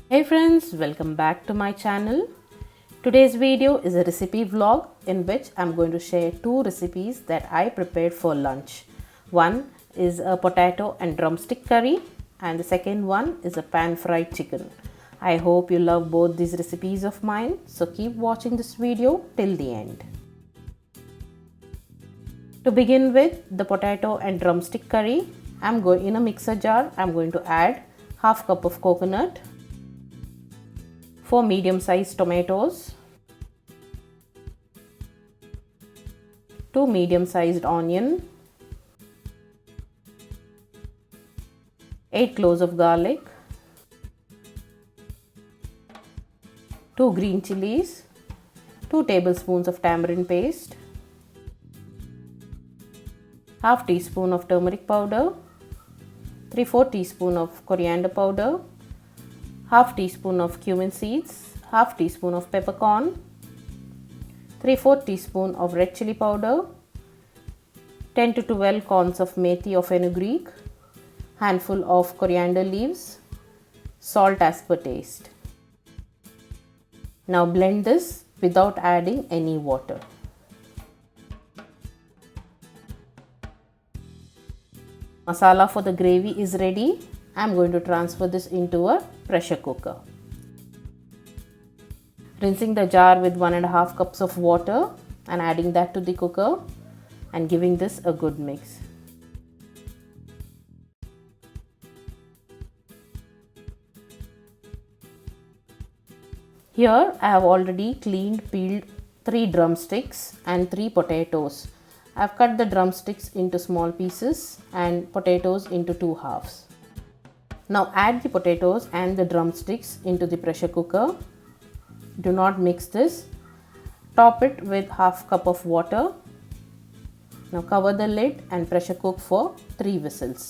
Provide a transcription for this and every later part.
Hey friends, welcome back to my channel. Today's video is a recipe vlog in which I'm going to share two recipes that I prepared for lunch. One is a potato and drumstick curry and the second one is a pan fried chicken. I hope you love both these recipes of mine, so keep watching this video till the end. To begin with the potato and drumstick curry, in a mixer jar I'm going to add half cup of coconut, 4 medium-sized tomatoes, 2 medium-sized onion, 8 cloves of garlic, 2 green chilies, 2 tablespoons of tamarind paste, half teaspoon of turmeric powder, 3/4 teaspoon of coriander powder, half teaspoon of cumin seeds, half teaspoon of peppercorn, 3/4 teaspoon of red chili powder, 10 to 12 corns of methi or fenugreek, handful of coriander leaves, salt as per taste. Now blend this without adding any water. Masala for the gravy is ready. I am going to transfer this into a pressure cooker. Rinsing the jar with 1.5 cups of water and adding that to the cooker and giving this a good mix. Here I have already peeled 3 drumsticks and 3 potatoes. I have cut the drumsticks into small pieces and potatoes into 2 halves. Now add the potatoes and the drumsticks into the pressure cooker. Do not mix this. Top it with half cup of water. Now cover the lid and pressure cook for 3 whistles.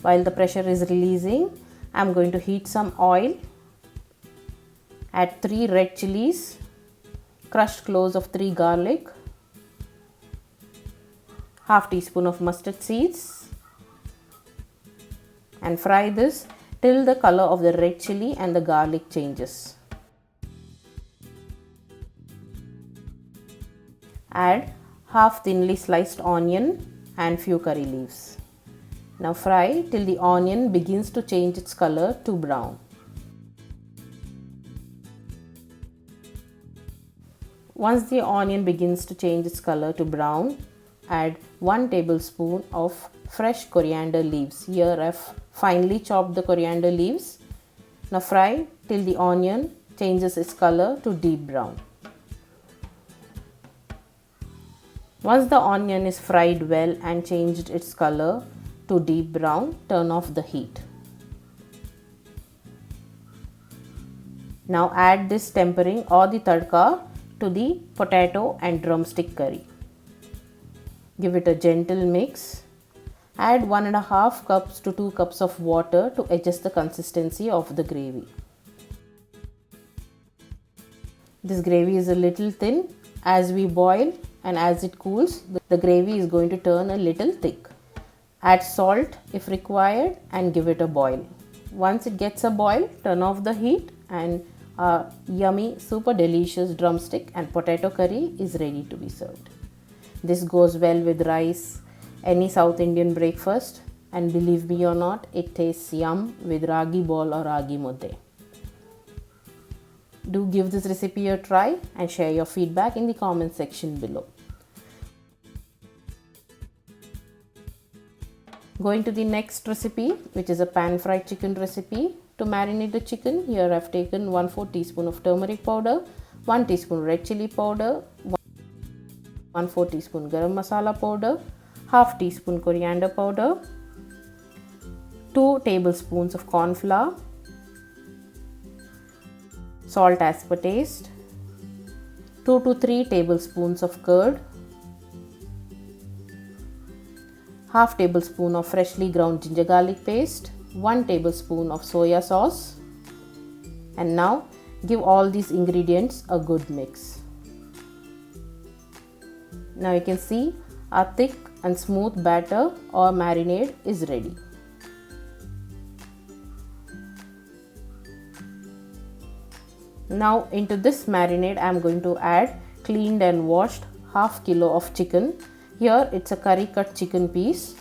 While the pressure is releasing, I am going to heat some oil. Add 3 red chilies, crushed cloves of 3 garlic, half teaspoon of mustard seeds, and fry this till the color of the red chili and the garlic changes. Add half thinly sliced onion and few curry leaves. Now fry till the onion begins to change its color to brown. Once the onion begins to change its color to brown, add 1 tablespoon of fresh coriander leaves. Here I have finely chopped the coriander leaves. Now fry till the onion changes its color to deep brown. Once the onion is fried well and changed its color to deep brown, turn off the heat. Now add this tempering or the tadka to the potato and drumstick curry. Give it a gentle mix. Add 1.5 cups to 2 cups of water to adjust the consistency of the gravy. This gravy is a little thin. As we boil and as it cools, the gravy is going to turn a little thick. Add salt if required and give it a boil. Once it gets a boil, turn off the heat and our yummy, super delicious drumstick and potato curry is ready to be served. This goes well with rice, any South Indian breakfast, and believe me or not, it tastes yum with ragi ball or ragi mudde. Do give this recipe a try and share your feedback in the comment section below. Going to the next recipe, which is a pan fried chicken recipe. To marinate the chicken, here I have taken 1/4 teaspoon of turmeric powder, 1 teaspoon red chili powder, 1/4 teaspoon garam masala powder, half teaspoon coriander powder, 2 tablespoons of corn flour, salt as per taste, 2 to 3 tablespoons of curd, half tablespoon of freshly ground ginger garlic paste, 1 tablespoon of soya sauce, and now give all these ingredients a good mix. Now you can see our thick and smooth batter or marinade is ready. Now into this marinade I am going to add cleaned and washed half kilo of chicken. Here it's a curry cut chicken piece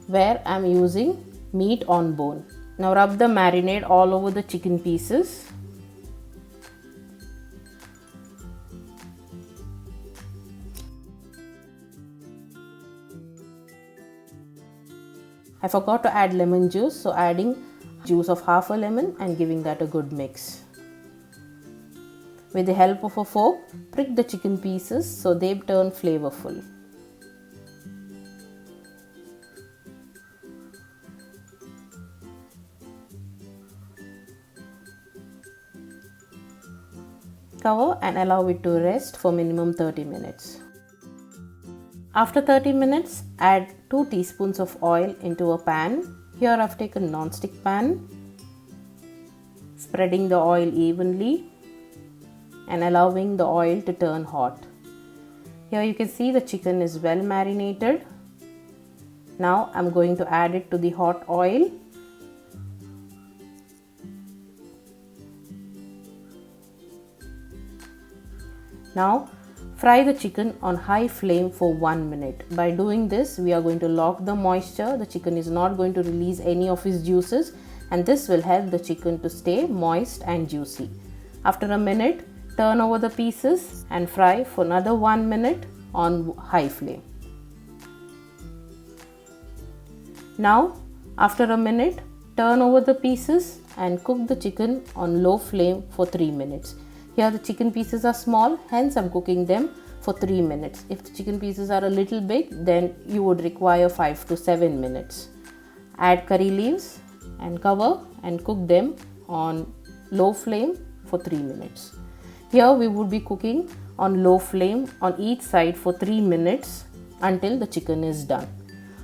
where I am using meat on bone. Now rub the marinade all over the chicken pieces. I forgot to add lemon juice, so adding juice of half a lemon and giving that a good mix. With the help of a fork, prick the chicken pieces so they turn flavorful. Cover and allow it to rest for minimum 30 minutes. After 30 minutes, add 2 teaspoons of oil into a pan. Here I have taken non-stick pan. Spreading the oil evenly and allowing the oil to turn hot. Here you can see the chicken is well marinated. Now I am going to add it to the hot oil. Now fry the chicken on high flame for 1 minute. By doing this, we are going to lock the moisture. The chicken is not going to release any of its juices, and this will help the chicken to stay moist and juicy. After a minute, turn over the pieces and fry for another 1 minute on high flame. Now, after a minute, turn over the pieces and cook the chicken on low flame for 3 minutes. Here the chicken pieces are small, hence I am cooking them for 3 minutes. If the chicken pieces are a little big, then you would require 5 to 7 minutes. Add curry leaves and cover and cook them on low flame for 3 minutes. Here we would be cooking on low flame on each side for 3 minutes until the chicken is done.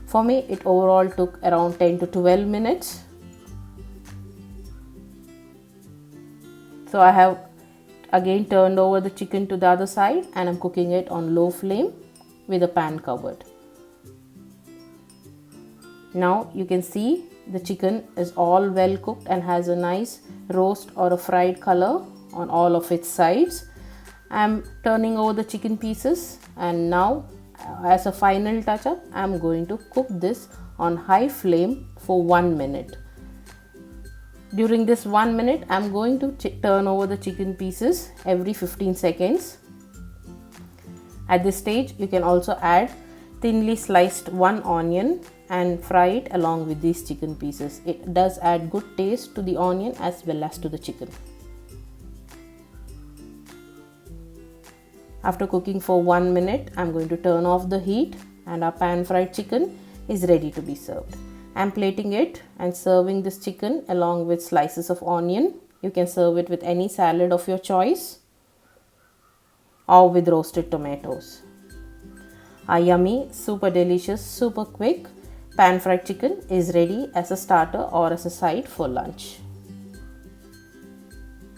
For me, it overall took around 10 to 12 minutes. So I have again turned over the chicken to the other side and I'm cooking it on low flame with the pan covered. Now you can see the chicken is all well cooked and has a nice roast or a fried color on all of its sides. I'm turning over the chicken pieces, and now as a final touch up, I'm going to cook this on high flame for 1 minute. During this 1 minute, I'm going to turn over the chicken pieces every 15 seconds. At this stage, you can also add thinly sliced 1 onion and fry it along with these chicken pieces. It does add good taste to the onion as well as to the chicken. After cooking for 1 minute, I'm going to turn off the heat and our pan fried chicken is ready to be served. I'm plating it and serving this chicken along with slices of onion. You can serve it with any salad of your choice or with roasted tomatoes. A yummy, super delicious, super quick pan fried chicken is ready as a starter or as a side for lunch.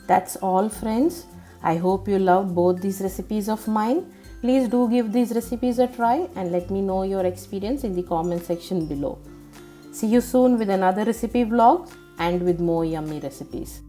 That's all, friends. I hope you loved both these recipes of mine. Please do give these recipes a try and let me know your experience in the comment section below. See you soon with another recipe vlog and with more yummy recipes.